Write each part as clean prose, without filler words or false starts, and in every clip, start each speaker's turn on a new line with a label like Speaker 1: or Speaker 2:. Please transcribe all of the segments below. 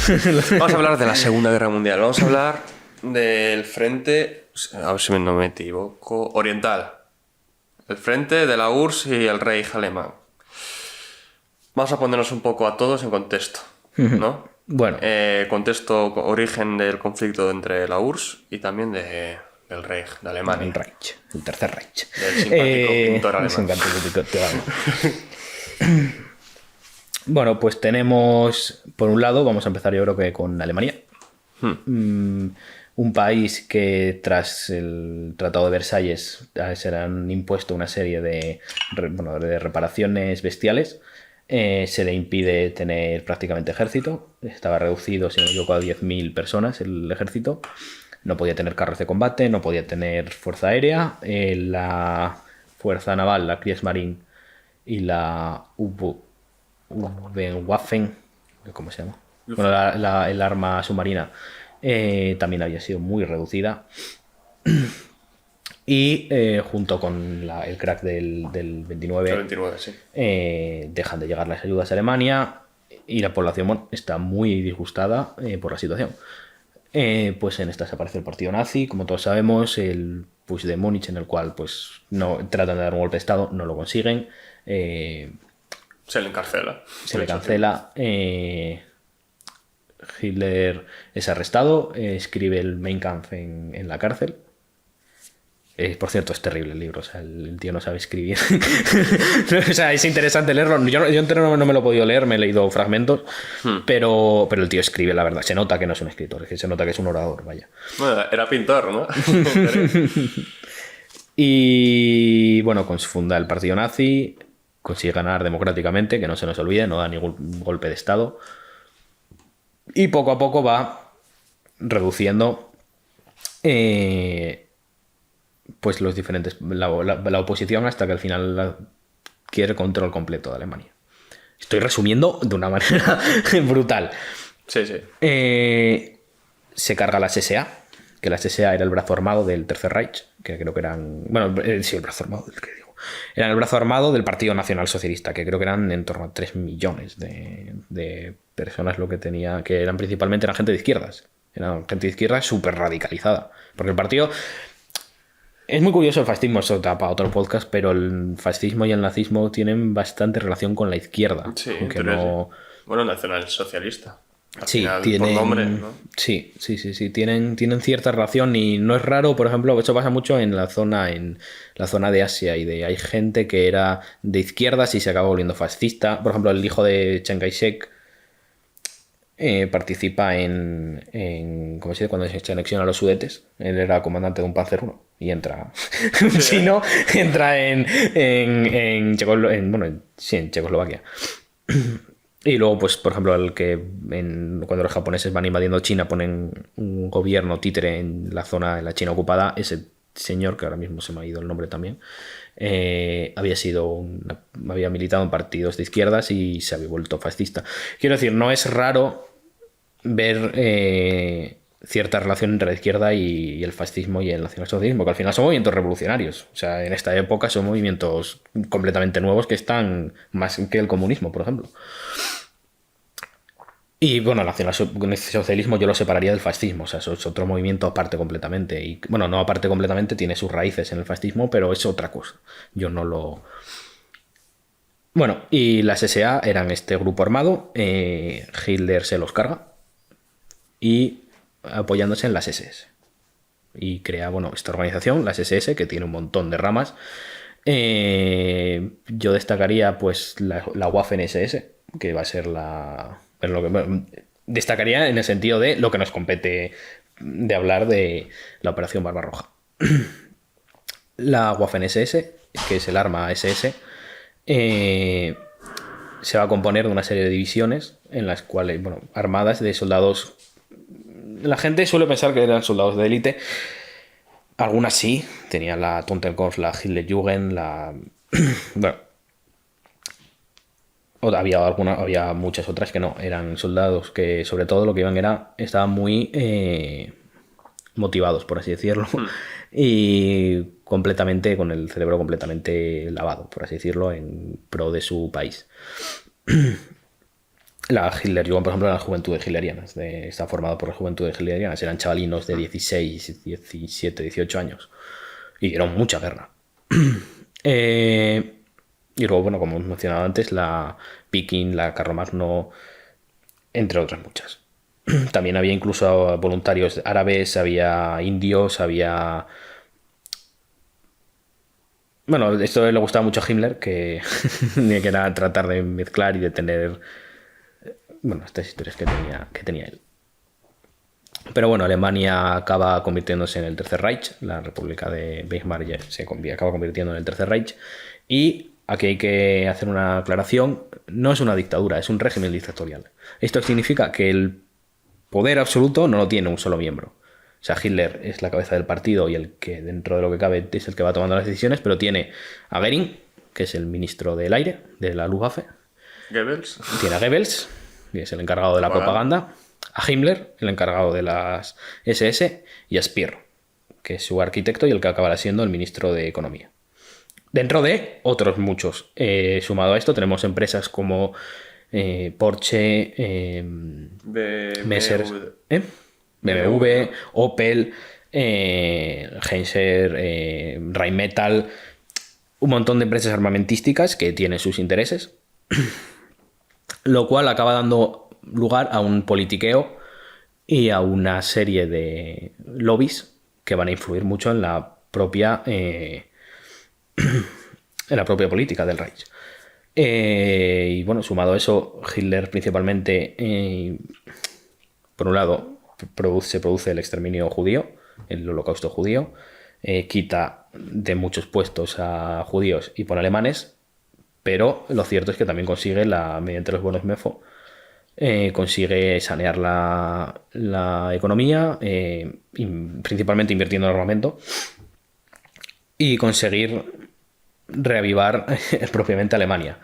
Speaker 1: Vamos a hablar de la Segunda Guerra Mundial. Vamos a hablar del frente, a ver si no me equivoco, oriental. El frente de la URSS y el Reich alemán. Vamos a ponernos un poco a todos en contexto, ¿no?
Speaker 2: Bueno.
Speaker 1: Contexto, origen del conflicto entre la URSS y también del Reich, de Alemania.
Speaker 2: El Reich, el Tercer Reich.
Speaker 1: Del simpático pintor alemán.
Speaker 2: Simpático pintor alemán. Bueno, pues tenemos, por un lado, vamos a empezar yo creo que con Alemania. Un país que tras el Tratado de Versalles se le han impuesto una serie de reparaciones bestiales. Se le impide tener prácticamente ejército. Estaba reducido, si no me equivoco, a 10.000 personas el ejército. No podía tener carros de combate, no podía tener fuerza aérea. La fuerza naval, la Kriegsmarine y la Waffen, ¿cómo se llama? Bueno, el arma submarina también había sido muy reducida. Y junto con el crack del 29,
Speaker 1: El 29, sí.
Speaker 2: dejan de llegar las ayudas a Alemania y la población está muy disgustada por la situación. Pues en estas aparece el partido nazi, como todos sabemos, el push de Múnich, en el cual pues no tratan de dar un golpe de estado, no lo consiguen.
Speaker 1: Se le encarcela.
Speaker 2: Se le cancela. Hitler es arrestado, escribe el Mein Kampf en la cárcel. Por cierto, es terrible el libro, o sea, el tío no sabe escribir. O sea, es interesante leerlo. Yo entero no me lo he podido leer, me he leído fragmentos, pero el tío escribe, la verdad. Se nota que no es un escritor, es que se nota que es un orador, vaya.
Speaker 1: Bueno, era pintor, ¿no?
Speaker 2: Y bueno, funda el partido nazi, consigue ganar democráticamente, que no se nos olvide, no da ningún golpe de estado. Y poco a poco va reduciendo pues los diferentes la oposición hasta que al final quiere control completo de Alemania. Estoy resumiendo de una manera brutal.
Speaker 1: Sí, sí.
Speaker 2: Se carga las SA, que las SA era el brazo armado del Tercer Reich, que creo que eran... Bueno, sí, el brazo armado, ¿qué digo? Eran el brazo armado del Partido Nacional Socialista, que creo que eran en torno a 3 millones de personas lo que tenía, que eran principalmente gente de izquierdas. Eran gente de izquierdas súper radicalizada. Porque el partido... Es muy curioso el fascismo, eso da para otro podcast, pero el fascismo y el nazismo tienen bastante relación con la izquierda.
Speaker 1: Sí,
Speaker 2: aunque
Speaker 1: pero
Speaker 2: no...
Speaker 1: Bueno, nacionalsocialista. Al
Speaker 2: Sí,
Speaker 1: final,
Speaker 2: tienen,
Speaker 1: por nombre, ¿no?
Speaker 2: sí, tienen cierta relación y no es raro, por ejemplo, eso pasa mucho en la zona de Asia hay gente que era de izquierdas y se acaba volviendo fascista. Por ejemplo, el hijo de Chiang Kai-shek participa en ¿cómo se dice? Cuando se anexiona a los Sudetes. Él era comandante de un Panzer I y entra un chino, entra en Checoslovaquia. Y luego, pues, por ejemplo, cuando los japoneses van invadiendo China, ponen un gobierno títere en la zona de la China ocupada. Ese señor, que ahora mismo se me ha ido el nombre también, había militado en partidos de izquierdas y se había vuelto fascista. Quiero decir, no es raro ver cierta relación entre la izquierda y el fascismo y el nacionalsocialismo, que al final son movimientos revolucionarios. O sea, en esta época son movimientos completamente nuevos que están más que el comunismo, por ejemplo. Y bueno, el nacionalsocialismo yo lo separaría del fascismo, o sea, eso es otro movimiento aparte completamente. Y bueno, no aparte completamente, tiene sus raíces en el fascismo, pero es otra cosa. Yo no lo... Bueno, y las SA eran este grupo armado, Hitler se los carga y apoyándose en las SS. Y crea, bueno, esta organización, las SS, que tiene un montón de ramas. Yo destacaría pues la Waffen-SS, que va a ser destacaría en el sentido de lo que nos compete de hablar de la Operación Barbarroja. La Waffen-SS, que es el arma SS, se va a componer de una serie de divisiones en las cuales, bueno, armadas de soldados. La gente suele pensar que eran soldados de élite. Algunas sí, tenía la Totenkorps, la Hitlerjugend, bueno, había muchas otras que no, eran soldados que sobre todo lo que estaban muy motivados, por así decirlo, y completamente con el cerebro completamente lavado, por así decirlo, en pro de su país. Hitler llegó, por ejemplo, a las juventudes hitlerianas. Está formado por las juventudes hitlerianas. Eran chavalinos de 16, 17, 18 años. Y dieron mucha guerra. Y luego, bueno, como hemos mencionado antes, la Viking, la Carlomagno, entre otras muchas. También había incluso voluntarios árabes, había indios, había... Bueno, esto le gustaba mucho a Himmler, que era tratar de mezclar y de tener... Bueno, estas historias que tenía él. Pero bueno, Alemania acaba convirtiéndose en el Tercer Reich, la República de Weimar acaba convirtiendo en el Tercer Reich, y aquí hay que hacer una aclaración, no es una dictadura, es un régimen dictatorial. Esto significa que el poder absoluto no lo tiene un solo miembro. O sea, Hitler es la cabeza del partido y el que dentro de lo que cabe es el que va tomando las decisiones, pero tiene a Göring, que es el ministro del aire de la Luftwaffe.
Speaker 1: Goebbels.
Speaker 2: Tiene a Goebbels, que es el encargado de la propaganda. A Himmler, el encargado de las SS, y a Speer, que es su arquitecto y el que acabará siendo el ministro de Economía. Dentro de otros muchos. Sumado a esto tenemos empresas como Porsche, Messers, BMW, Opel, Heinzer, Rheinmetall, un montón de empresas armamentísticas que tienen sus intereses, lo cual acaba dando lugar a un politiqueo y a una serie de lobbies que van a influir mucho en la propia política del Reich. Y bueno, sumado a eso, Hitler principalmente, por un lado, se produce el exterminio judío, el holocausto judío, quita de muchos puestos a judíos y pone alemanes, pero lo cierto es que también consigue, mediante los bonos MEFO, consigue sanear la economía, principalmente invirtiendo en armamento, y conseguir reavivar propiamente Alemania,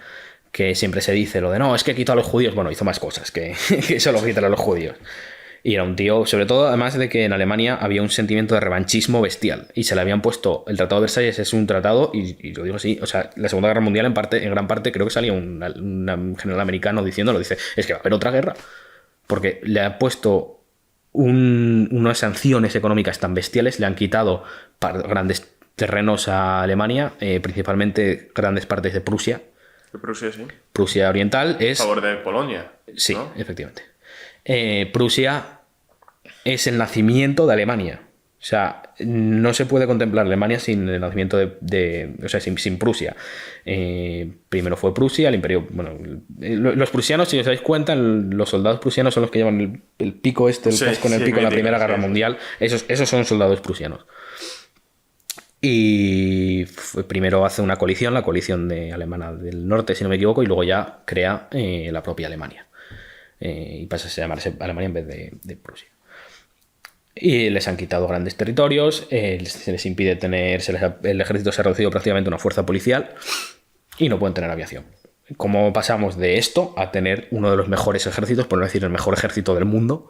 Speaker 2: que siempre se dice lo de no, es que quitó a los judíos. Bueno, hizo más cosas que solo quitar a los judíos. Y era un tío, sobre todo, además de que en Alemania había un sentimiento de revanchismo bestial y se le habían puesto, el Tratado de Versalles es un tratado, y lo digo así, o sea, la Segunda Guerra Mundial en gran parte creo que salía un general americano diciéndolo, dice, es que va a haber otra guerra, porque le ha puesto unas sanciones económicas tan bestiales, le han quitado grandes terrenos a Alemania, principalmente grandes partes de Prusia.
Speaker 1: De Prusia, sí.
Speaker 2: Prusia Oriental es...
Speaker 1: A favor de Polonia.
Speaker 2: Sí,
Speaker 1: ¿no?
Speaker 2: efectivamente. Prusia es el nacimiento de Alemania. O sea, no se puede contemplar Alemania sin el nacimiento o sea, sin Prusia. Primero fue Prusia, el imperio... Bueno, los prusianos, si os dais cuenta, los soldados prusianos son los que llevan el pico el casco en el pico de la Primera Guerra Mundial. Esos son soldados prusianos. Y primero hace una coalición, la coalición alemana del norte, si no me equivoco, y luego ya crea la propia Alemania. Y pasa a llamarse Alemania en vez de Prusia. Y les han quitado grandes territorios, se les impide el ejército se ha reducido prácticamente a una fuerza policial y no pueden tener aviación. ¿Cómo pasamos de esto a tener uno de los mejores ejércitos, por no decir el mejor ejército del mundo,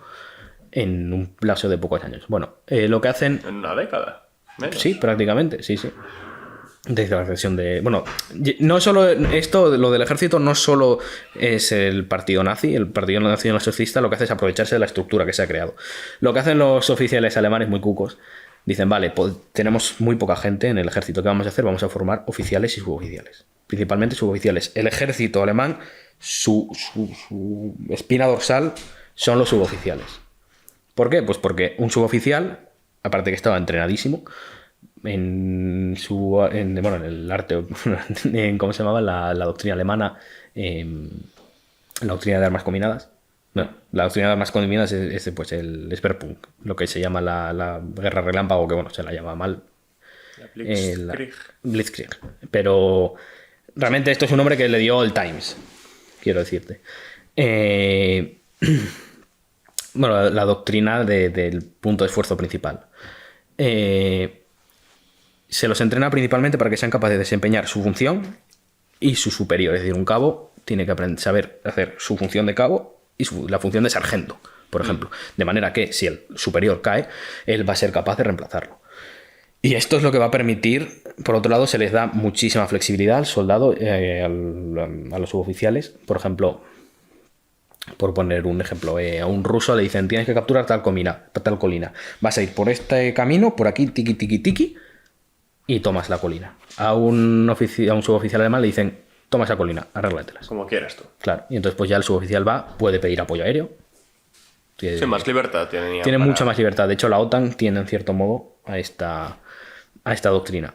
Speaker 2: en un plazo de pocos años? Bueno, lo que hacen...
Speaker 1: En una década. Menos.
Speaker 2: Sí, prácticamente, sí. Desde la creación de... Bueno, no solo esto, lo del ejército no solo es el partido nazi, el partido nacional socialista lo que hace es aprovecharse de la estructura que se ha creado. Lo que hacen los oficiales alemanes muy cucos, dicen, vale, pues tenemos muy poca gente en el ejército, ¿qué vamos a hacer? Vamos a formar oficiales y suboficiales. Principalmente suboficiales. El ejército alemán, su espina dorsal son los suboficiales. ¿Por qué? Pues porque un suboficial, aparte que estaba entrenadísimo, en el arte, en ¿cómo se llamaba? La doctrina alemana, la doctrina de armas combinadas. No, la doctrina de armas combinadas es pues el Sperrpunkt, lo que se llama la guerra relámpago, que bueno, se la llama mal.
Speaker 1: La Blitzkrieg.
Speaker 2: Blitzkrieg. Pero realmente esto es un nombre que le dio el Times, quiero decirte. Bueno, la doctrina del punto de esfuerzo principal. Se los entrena principalmente para que sean capaces de desempeñar su función y su superior. Es decir, un cabo tiene que saber hacer su función de cabo y la función de sargento, por ejemplo. De manera que si el superior cae, él va a ser capaz de reemplazarlo. Y esto es lo que va a permitir, por otro lado, se les da muchísima flexibilidad al soldado, a los suboficiales. Por ejemplo, Por poner un ejemplo, a un ruso le dicen tienes que capturar tal colina. Vas a ir por este camino, por aquí, tiki, tiki, tiki, y tomas la colina. A un suboficial alemán le dicen toma esa colina, arréglatelas.
Speaker 1: Como quieras tú.
Speaker 2: Claro, y entonces pues ya el suboficial puede pedir apoyo aéreo.
Speaker 1: Sí, más libertad tienen.
Speaker 2: Tiene mucha más libertad. De hecho, la OTAN tiene en cierto modo a esta doctrina.